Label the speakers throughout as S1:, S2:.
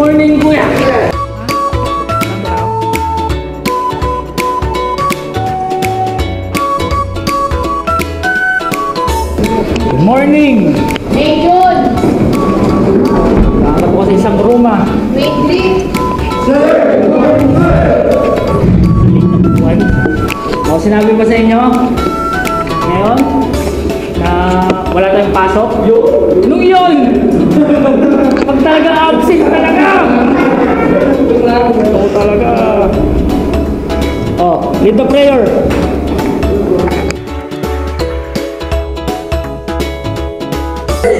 S1: morning, kuya. Good morning.
S2: May June!
S1: Nakaka po sa isang room
S2: May Green!
S1: O, sinabi ba sa inyo ngayon na wala tayong pasok? Nung yun! Pag talaga absent talaga! Ito talaga. Oh, lead the prayer.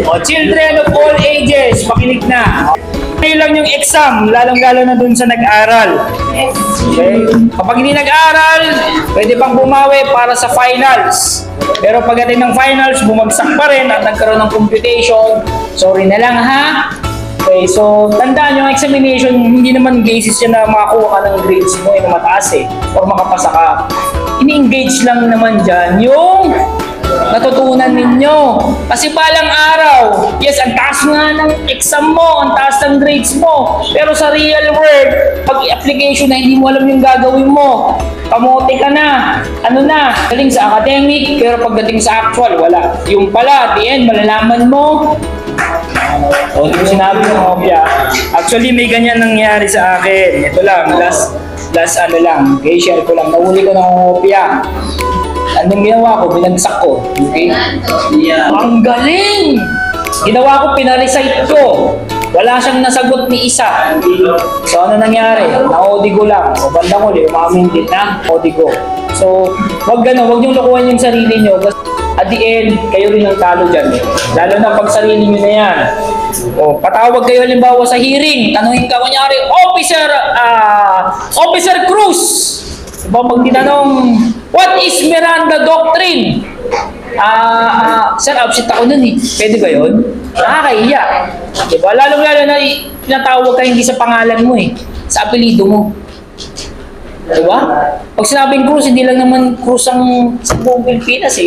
S1: O, children of all ages, makinig na. Ngayon lang yung exam, lalong-lalo na dun sa nag-aral. Okay? Kapag hindi nag-aral, pwede pang bumawi para sa finals. Pero pagdating ng finals, bumagsak pa rin at nagkaroon ng computation. Sorry na lang ha. Okay, so tandaan yung examination, hindi naman basis yan na makakuha ka ng grades mo na mataas or makapasa ka. Ini-engage lang naman dyan yung natutunan ninyo. Kasi palang araw, yes, ang taas nga ng exam mo, ang taas ng grades mo. Pero sa real world, pag application na hindi mo alam yung gagawin mo, kamote ka na, galing sa academic, pero pagdating sa actual, wala. Yung pala, at the end, malalaman mo. O, ito sinabi ng Opya. Actually, may ganyan nangyari sa akin. Ito lang, last okay, share ko lang. Nahuli ko ng Opya. Anong ginawa ko? Binagsak ko. Okay? Yeah. Ang galing! Ginawa ko, pinarecite ko. Wala siyang nasagot ni isa. So, ano nangyari? Na-odigo lang. O, bandang uli, umamin din na odigo. So, wag niyong lukuhan yung sarili niyo. At the end, kayo rin ang talo dyan. Lalo na pag sarili niyo na yan. O, patawag kayo halimbawa sa hearing. Tanungin ka, kunyari, Officer Cruz! Diba, pag tinanong, what is Miranda Doctrine? Sir, absent ako nun Pwede ba yun? Nakakahiya. Diba? Lalong-lalo na tinatawag ka hindi sa pangalan mo sa apelido mo. Diba? Pag sinabing Cruz, hindi lang naman Cruz ang sa buong Pilipinas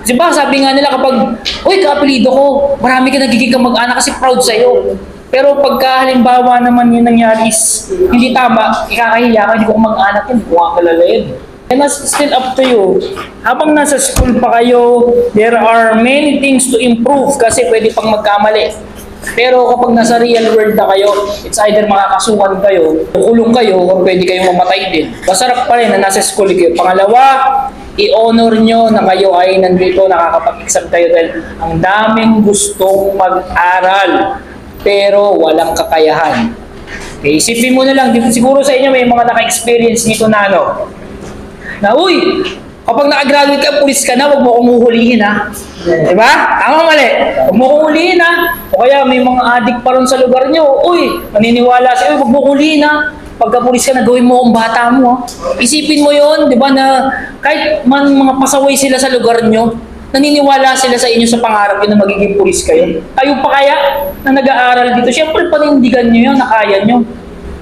S1: Diba? Sabi nga nila kapag, uy, ka-apelido ko, marami ka nagiging kamag-anak kasi proud sa'yo. Pero pagka halimbawa naman yung nangyari is hindi tama, ikakahiya ka, hindi ko mag-anak yun, hindi ko kakalala yun. And that's still up to you. Habang nasa school pa kayo, there are many things to improve kasi pwede pang magkamali. Pero kapag nasa real world na kayo, it's either makakasuhan kayo, kukulong kayo, o pwede kayong mamatay din. Masarap pa rin na nasa school kayo. Pangalawa, i-honor nyo na kayo ay nandito, nakakapag-exam kayo dahil ang daming gustong mag-aral pero walang kakayahan. Okay, isipin mo na lang, siguro sa inyo may mga naka-experience nito na uy, kapag naka-graduate ka, pulis ka na, huwag mo kong uhulihin Diba? Tama mali? Huwag mo kong uhulihin O kaya may mga adik pa ron sa lugar nyo, uy, maniniwala sa'yo, huwag mo kong uhulihin Pagka pulis ka na, gawin mo ang bata mo Isipin mo yon, diba, na kahit mga pasaway sila sa lugar nyo, naniniwala sila sa inyo sa pangarap yun na magiging pulis kayo. Kayo pa kaya na nag-aaral dito? Siyempre, panindigan nyo yun, nakaya nyo.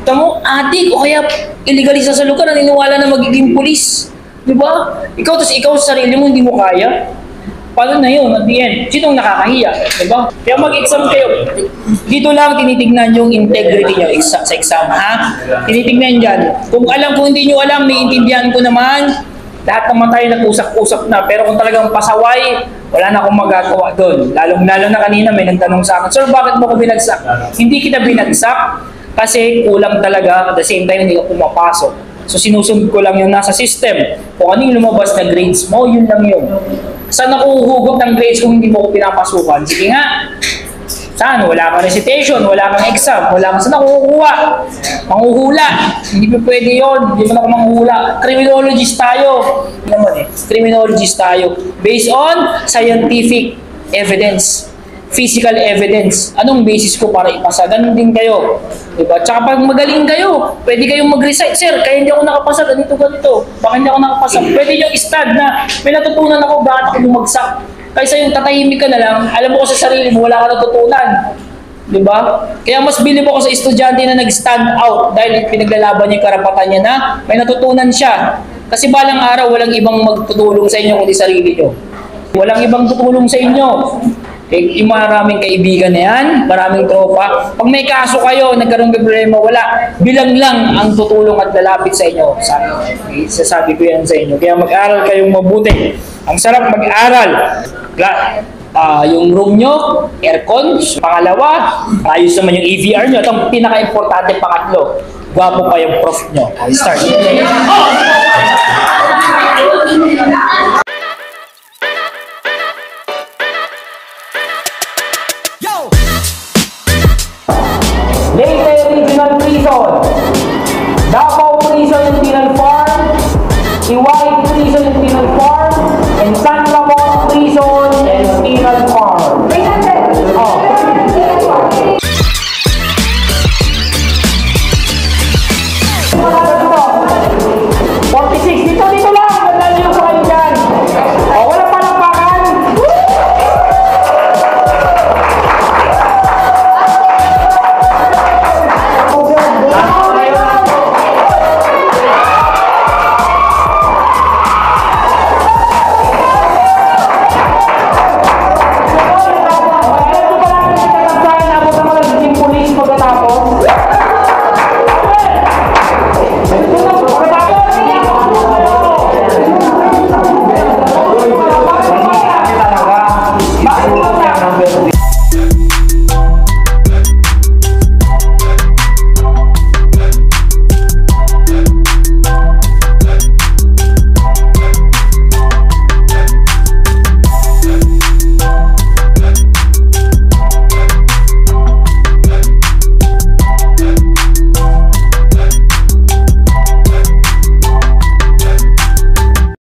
S1: Tamo, adik, o kaya iligalisa sa lugar, naniniwala na magiging pulis. Diba? Ikaw sa sarili mo, hindi mo kaya. Paano na yun? At the end, sinong nakakahiya? Diba? Kaya mag-exam kayo. Dito lang tinitignan yung integrity nyo sa exam, Tinitignan dyan. Kung hindi nyo alam, may intindihan ko naman. Lahat naman tayo nag-usap-usap na. Pero kung talagang pasaway, wala na akong magagawa doon. Lalo na kanina may nagtanong sa akin, Sir, bakit mo ko binagsak? Hindi kita binagsak kasi kulang talaga. At the same time, hindi ka pumapasok. So sinusunod ko lang yung nasa system. Kung anong lumabas na grades mo, yun lang yun. Saan ako huhugot ng grades kung hindi mo ko pinapasukan? Sige nga. Saan? Wala kang recitation, wala kang exam, wala kang saan ako kukuha? Manghuhula. Hindi pa pwede yun. Hindi mo na ako manghuhula. Criminologist tayo. Hindi naman Criminologist tayo. Based on scientific evidence. Physical evidence. Anong basis ko para ipasa? Ganun din kayo. Diba? Tsaka pag magaling kayo, pwede kayong mag-recite. Sir, kaya hindi ako nakapasa, ganito. Baka hindi ako nakapasa. Pwede nyo i-stud na may natutunan ako, bakit ako bumagsak. Kaysa yung tatahimik ka na lang, alam mo ko sa sarili mo, wala ka natutunan. Diba? Kaya mas bilib ako sa estudyante na nag-stand out dahil pinaglalaban niya yung karapatan niya na may natutunan siya. Kasi balang araw, walang ibang magtutulong sa inyo kundi sarili nyo. Walang ibang tutulong sa inyo. Yung maraming kaibigan na yan, maraming tropa. Pag may kaso kayo, nagkaroon ng problema, wala. Bilang lang ang tutulong at lalapit sa inyo. Sasabi ko yan sa inyo. Kaya mag-aral kayong mabuti. Ang sarap mag-aral. Yung room nyo, aircon. Pangalawa, ayos naman yung EVR nyo. At ang pinaka-importante, pangatlo, gwapo pa yung prof nyo. Okay, start. Leyte Regional Prison, Davao Prison and Penal